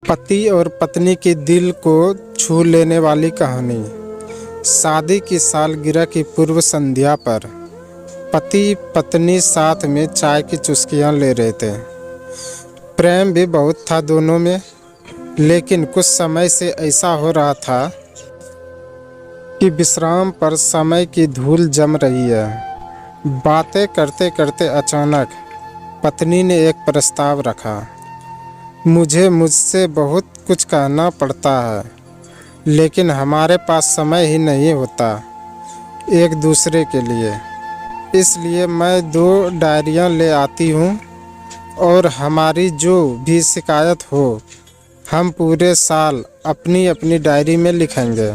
पति और पत्नी के दिल को छू लेने वाली कहानी। शादी की सालगिरह की पूर्व संध्या पर पति पत्नी साथ में चाय की चुस्कियां ले रहे थे। प्रेम भी बहुत था दोनों में, लेकिन कुछ समय से ऐसा हो रहा था कि विश्राम पर समय की धूल जम रही है। बातें करते करते अचानक पत्नी ने एक प्रस्ताव रखा। मुझसे बहुत कुछ कहना पड़ता है, लेकिन हमारे पास समय ही नहीं होता एक दूसरे के लिए। इसलिए मैं 2 डायरियां ले आती हूँ और हमारी जो भी शिकायत हो हम पूरे साल अपनी अपनी डायरी में लिखेंगे।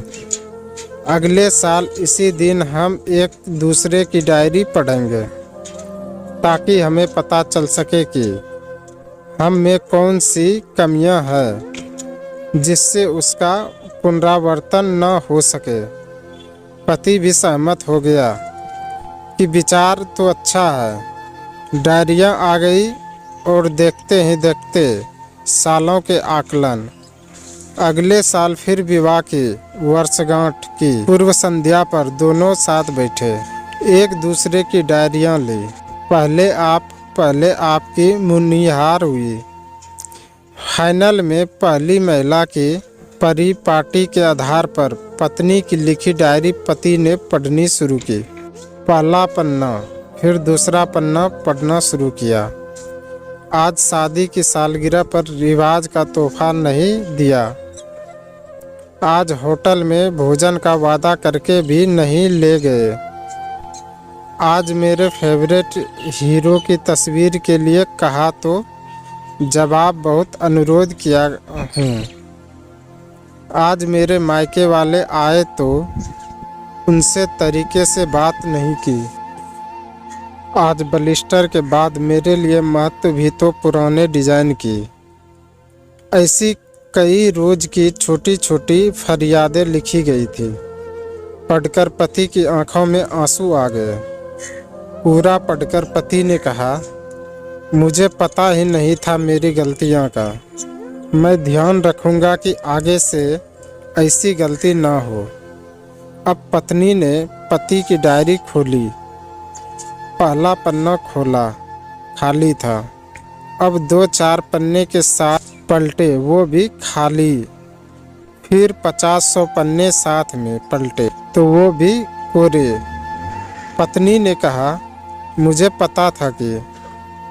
अगले साल इसी दिन हम एक दूसरे की डायरी पढ़ेंगे ताकि हमें पता चल सके कि हम में कौन सी कमियां हैं जिससे उसका पुनरावर्तन न हो सके। पति भी सहमत हो गया कि विचार तो अच्छा है। डायरियां आ गई और देखते ही देखते सालों के आकलन। अगले साल फिर विवाह की वर्षगांठ की पूर्व संध्या पर दोनों साथ बैठे, एक दूसरे की डायरियां ली। पहले आपकी मुनिहार हुई। फाइनल में पहली महिला की परिपाटी के आधार पर पत्नी की लिखी डायरी पति ने पढ़नी शुरू की। पहला पन्ना, फिर दूसरा पन्ना पढ़ना शुरू किया। आज शादी की सालगिरह पर रिवाज का तोहफा नहीं दिया। आज होटल में भोजन का वादा करके भी नहीं ले गए। आज मेरे फेवरेट हीरो की तस्वीर के लिए कहा तो जवाब बहुत अनुरोध किया हूँ। आज मेरे मायके वाले आए तो उनसे तरीके से बात नहीं की। आज बलिस्टर के बाद मेरे लिए महत्व भी तो पुराने डिज़ाइन की। ऐसी कई रोज की छोटी छोटी फरियादें लिखी गई थी। पढ़कर पति की आंखों में आंसू आ गए। पूरा पढ़कर पति ने कहा, मुझे पता ही नहीं था मेरी गलतियों का। मैं ध्यान रखूंगा कि आगे से ऐसी गलती ना हो। अब पत्नी ने पति की डायरी खोली। पहला पन्ना खोला, खाली था। अब 2-4 पन्ने के साथ पलटे, वो भी खाली। फिर 50-100 पन्ने साथ में पलटे तो वो भी कोरे। पत्नी ने कहा, मुझे पता था कि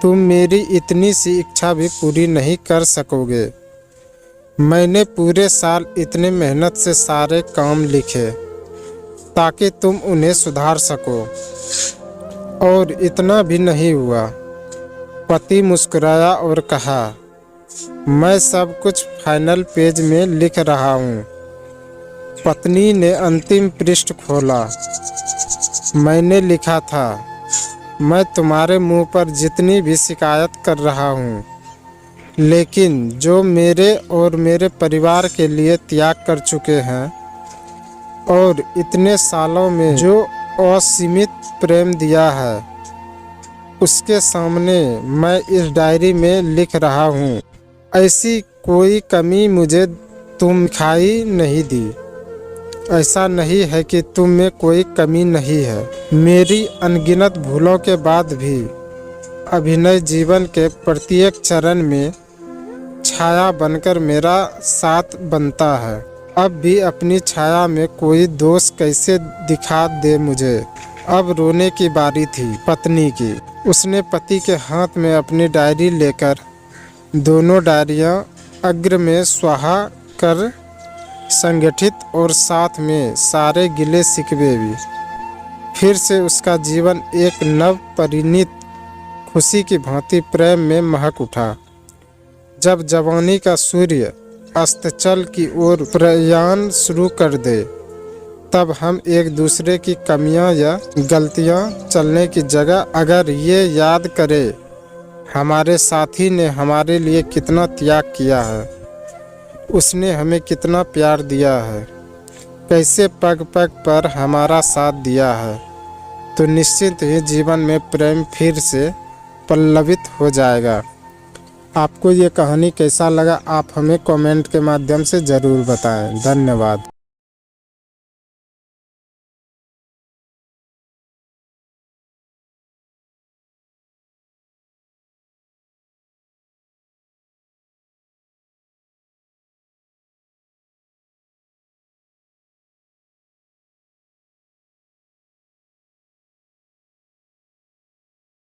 तुम मेरी इतनी सी इच्छा भी पूरी नहीं कर सकोगे। मैंने पूरे साल इतने मेहनत से सारे काम लिखे ताकि तुम उन्हें सुधार सको, और इतना भी नहीं हुआ। पति मुस्कुराया और कहा, मैं सब कुछ फाइनल पेज में लिख रहा हूँ। पत्नी ने अंतिम पृष्ठ खोला। मैंने लिखा था, मैं तुम्हारे मुंह पर जितनी भी शिकायत कर रहा हूँ, लेकिन जो मेरे और मेरे परिवार के लिए त्याग कर चुके हैं और इतने सालों में जो असीमित प्रेम दिया है, उसके सामने मैं इस डायरी में लिख रहा हूँ। ऐसी कोई कमी मुझे तुम दिखाई नहीं दी। ऐसा नहीं है कि तुम में कोई कमी नहीं है। मेरी अनगिनत भूलों के बाद भी अभिनय जीवन के प्रत्येक चरण में छाया बनकर मेरा साथ बनता है। अब भी अपनी छाया में कोई दोष कैसे दिखा दे मुझे। अब रोने की बारी थी पत्नी की। उसने पति के हाथ में अपनी डायरी लेकर दोनों डायरियां अग्र में स्वाहा कर संगठित, और साथ में सारे गिले शिकवे भी। फिर से उसका जीवन एक नव परिणीत खुशी की भांति प्रेम में महक उठा। जब जवानी का सूर्य अस्ताचल की ओर प्रयाण शुरू कर दे, तब हम एक दूसरे की कमियां या गलतियां चलने की जगह अगर ये याद करें, हमारे साथी ने हमारे लिए कितना त्याग किया है, उसने हमें कितना प्यार दिया है, कैसे पग पग पर हमारा साथ दिया है, तो निश्चित ही जीवन में प्रेम फिर से पल्लवित हो जाएगा। आपको ये कहानी कैसा लगा आप हमें कमेंट के माध्यम से ज़रूर बताएं। धन्यवाद।